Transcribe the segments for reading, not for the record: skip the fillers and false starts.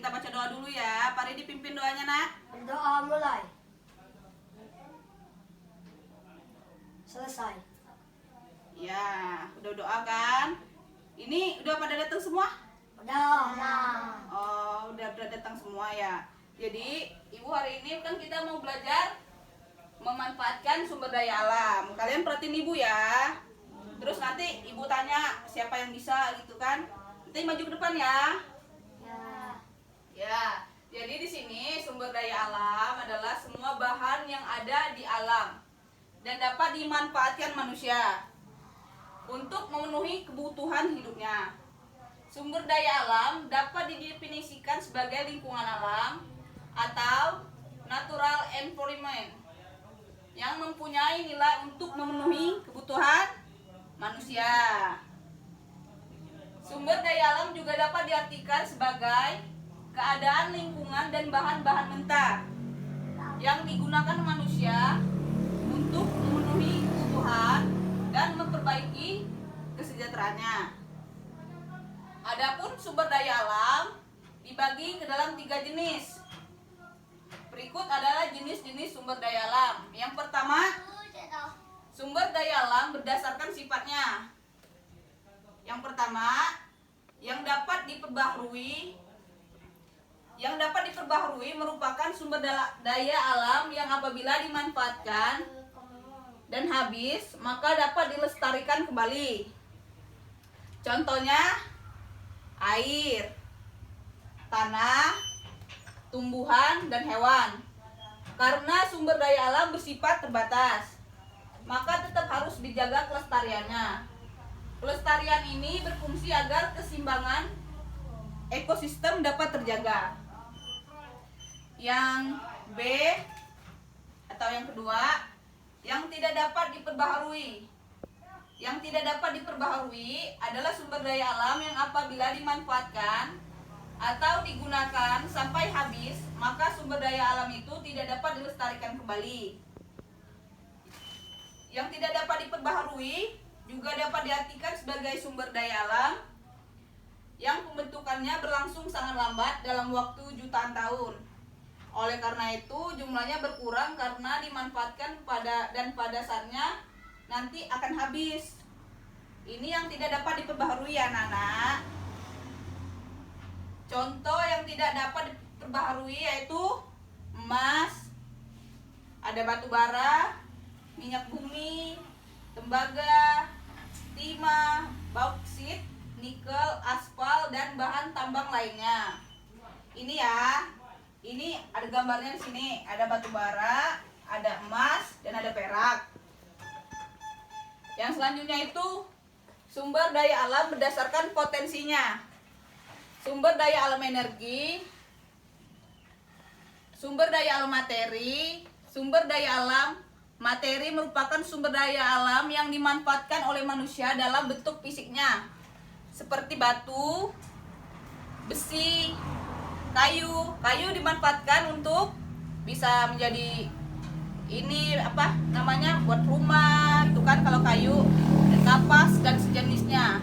kita baca doa dulu ya. Pari dipimpin doanya, Nak. Doa mulai. Selesai. Ya, udah doa kan? Ini udah pada datang semua? Udah. Oh, udah datang semua ya. Jadi, Ibu hari ini kan kita mau belajar memanfaatkan sumber daya alam. Kalian perhatiin Ibu ya. Terus nanti Ibu tanya siapa yang bisa gitu kan. Nanti maju ke depan ya. Ya. Jadi di sini sumber daya alam adalah semua bahan yang ada di alam dan dapat dimanfaatkan manusia untuk memenuhi kebutuhan hidupnya. Sumber daya alam dapat didefinisikan sebagai lingkungan alam atau natural environment yang mempunyai nilai untuk memenuhi kebutuhan manusia. Sumber daya alam juga dapat diartikan sebagai keadaan lingkungan dan bahan-bahan mentah yang digunakan manusia untuk memenuhi kebutuhan dan memperbaiki kesejahteraannya. Adapun sumber daya alam dibagi ke dalam 3 jenis. Berikut adalah jenis-jenis sumber daya alam. Yang pertama, sumber daya alam berdasarkan sifatnya. Yang pertama, yang dapat diperbaharui merupakan sumber daya alam yang apabila dimanfaatkan dan habis maka dapat dilestarikan kembali. Contohnya air, tanah, tumbuhan, dan hewan. Karena sumber daya alam bersifat terbatas, maka tetap harus dijaga kelestariannya. Pelestarian ini berfungsi agar keseimbangan ekosistem dapat terjaga. Yang B atau yang kedua, yang tidak dapat diperbaharui. Yang tidak dapat diperbaharui adalah sumber daya alam yang apabila dimanfaatkan atau digunakan sampai habis, maka sumber daya alam itu tidak dapat dilestarikan kembali. Yang tidak dapat diperbaharui juga dapat diartikan sebagai sumber daya alam yang pembentukannya berlangsung sangat lambat dalam waktu jutaan tahun. Oleh karena itu jumlahnya berkurang karena dimanfaatkan pada saatnya nanti akan habis. Ini yang tidak dapat diperbaharui ya anak-anak. Contoh yang tidak dapat diperbaharui yaitu emas, ada batu bara, minyak bumi, tembaga, timah, bauksit, nikel, aspal, dan bahan tambang lainnya. Ini ya. Ini ada gambarnya di sini, ada batu bara, ada emas, dan ada perak. Yang selanjutnya itu sumber daya alam berdasarkan potensinya. Sumber daya alam energi, sumber daya alam materi. Sumber daya alam materi merupakan sumber daya alam yang dimanfaatkan oleh manusia dalam bentuk fisiknya, seperti batu, besi, kayu dimanfaatkan untuk bisa menjadi ini apa namanya buat rumah itu kan kalau kayu, dan kapas dan sejenisnya.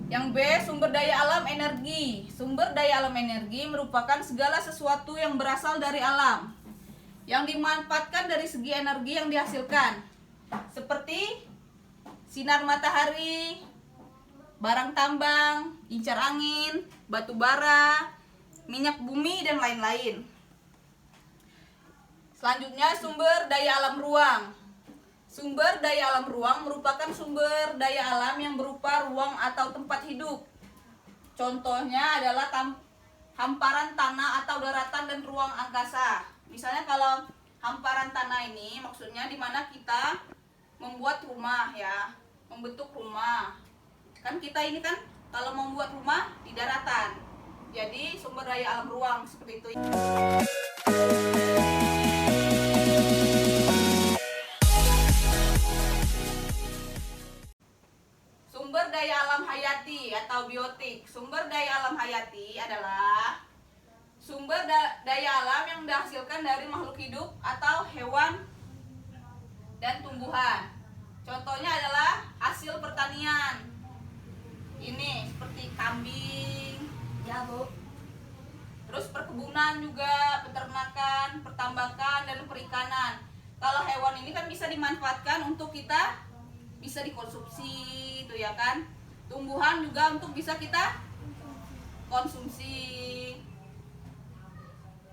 Yang B, sumber daya alam energi. Sumber daya alam energi merupakan segala sesuatu yang berasal dari alam yang dimanfaatkan dari segi energi yang dihasilkan, seperti sinar matahari, barang tambang, incar angin, batu bara, minyak bumi, dan lain-lain. Selanjutnya sumber daya alam ruang. Sumber daya alam ruang merupakan sumber daya alam yang berupa ruang atau tempat hidup. Contohnya adalah hamparan tanah atau daratan dan ruang angkasa. Misalnya kalau hamparan tanah ini maksudnya di mana kita membuat rumah ya, membentuk rumah. Kan kita ini kan kalau membuat rumah di daratan. Jadi sumber daya alam ruang seperti itu. Sumber daya alam hayati atau biotik. Sumber daya alam hayati adalah sumber daya alam yang dihasilkan dari makhluk hidup atau hewan dan tumbuhan. Contohnya adalah hasil pertanian. Ini seperti kambing, Ya, Bu. Terus perkebunan juga, peternakan, pertambakan, dan perikanan. Kalau hewan ini kan bisa dimanfaatkan untuk kita bisa dikonsumsi itu ya kan. Tumbuhan juga untuk bisa kita konsumsi.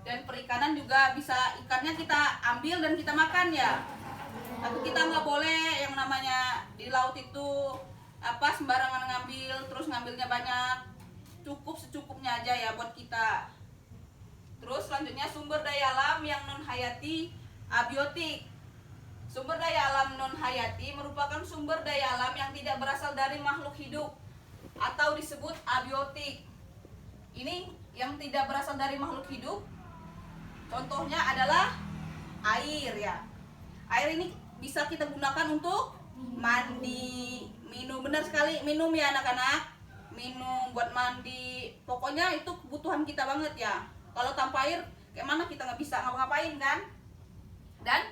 Dan perikanan juga bisa ikannya kita ambil dan kita makan ya. Tapi kita nggak boleh yang namanya di laut itu sembarangan ngambil, terus ngambilnya banyak. Cukup secukupnya aja ya buat kita. Terus selanjutnya sumber daya alam yang non hayati abiotik. Sumber daya alam non hayati merupakan sumber daya alam yang tidak berasal dari makhluk hidup atau disebut abiotik. Ini yang tidak berasal dari makhluk hidup. Contohnya adalah air ya. Air ini bisa kita gunakan untuk mandi, minum. Benar sekali, minum ya anak-anak. Minum buat mandi. Pokoknya itu kebutuhan kita banget ya. Kalau tanpa air, kayak mana kita nggak bisa ngapa-ngapain kan? Dan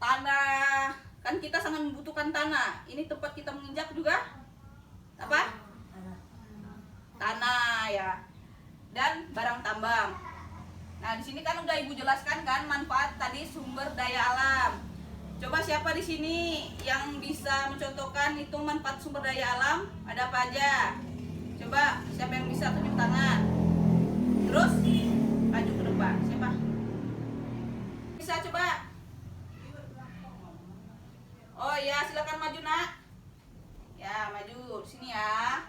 tanah, kan kita sangat membutuhkan tanah. Ini tempat kita menginjak juga apa? Tanah ya. Dan barang tambang. Nah, di sini kan udah Ibu jelaskan kan manfaat tadi sumber daya alam. Coba siapa di sini yang bisa mencontohkan itu manfaat sumber daya alam? Ada apa aja? Coba siapa yang bisa tunjuk tangan? Terus maju ke depan. Siapa? Bisa coba? Oh ya, silakan maju nak. Ya, maju di sini ya.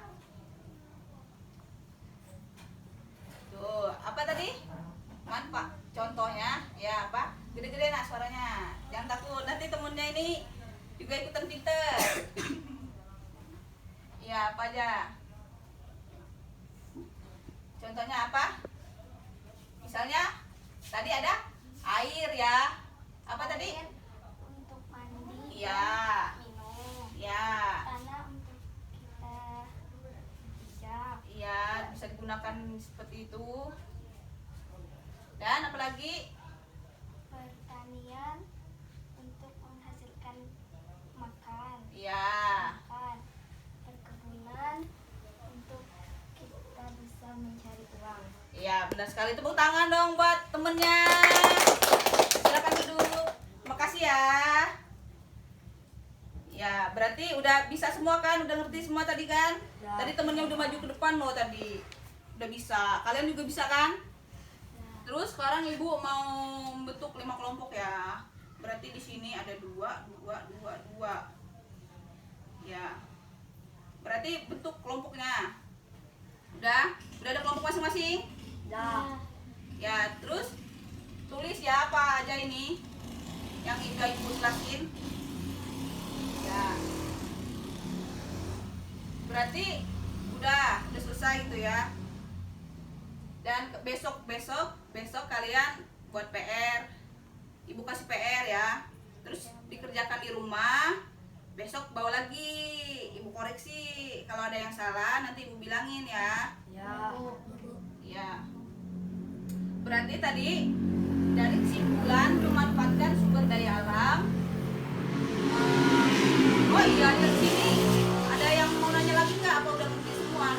Tuh, apa tadi? Manfaat. Contohnya ya apa? Gede-gede nak suaranya. Jangan takut, nanti temennya ini juga ikutan pinter. Ya, apa aja? Contohnya apa? Misalnya tadi ada air ya. Apa tadi? Untuk mandi, Ya. minum, Ya. tanah untuk kita bijak, Iya, bisa digunakan seperti itu. Dan apalagi? pertanian untuk menghasilkan makan, Iya. perkebunan untuk kita bisa mencari uang. Iya, benar sekali. Tepuk tangan dong buat temennya. Silakan duduk. Makasih ya. Ya, berarti udah bisa semua kan? Udah ngerti semua tadi kan? Ya. Tadi temennya udah maju ke depan loh tadi. Udah bisa. Kalian juga bisa kan? Terus sekarang Ibu mau bentuk 5 kelompok ya. Berarti di sini ada 2, 2, 2, 2. Ya. Berarti bentuk kelompoknya. Udah ada kelompok masing-masing? Dah. Ya, terus tulis ya apa aja ini yang udah Ibu jelasin. Ya. Berarti udah selesai gitu ya. Dan besok kalian buat PR. Ibu kasih PR ya. Terus dikerjakan di rumah. Besok bawa lagi. Ibu koreksi. Kalau ada yang salah nanti Ibu bilangin ya. Ya. Ya. Berarti tadi dari kesimpulan memanfaatkan sumber daya alam. Oh iya, di sini ada yang mau nanya lagi nggak? Apa udah ngerti semua?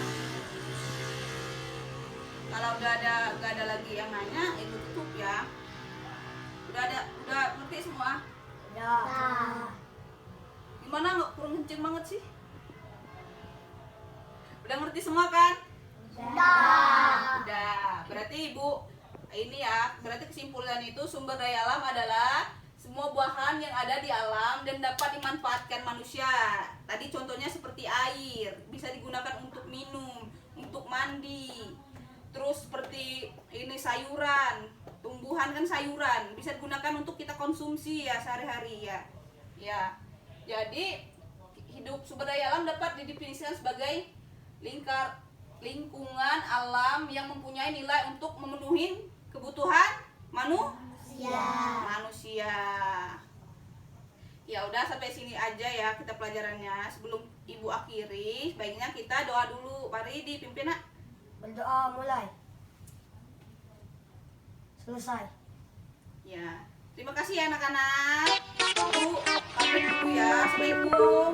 Kalau nggak ada lagi yang nanya, Ibu tutup ya. Udah ngerti semua? Dah. Gimana, nggak kurang kenceng banget sih? Udah ngerti semua kan? Udah. Berarti Ibu ini ya, berarti kesimpulan itu sumber daya alam adalah semua buahan yang ada di alam dan dapat dimanfaatkan manusia. Tadi contohnya seperti air, bisa digunakan untuk minum, untuk mandi. Terus seperti ini sayuran, tumbuhan kan sayuran, bisa digunakan untuk kita konsumsi ya sehari-hari ya. Ya. Jadi hidup sumber daya alam dapat didefinisikan sebagai lingkungan alam yang mempunyai nilai untuk memenuhi kebutuhan manusia. Ya udah sampai sini aja ya kita pelajarannya. Sebelum Ibu akhiri, baiknya kita doa dulu. Mari dipimpin nak. Berdoa mulai. Selesai. Ya. Terima kasih ya anak-anak. Bu, pamit dulu ya. Assalamualaikum.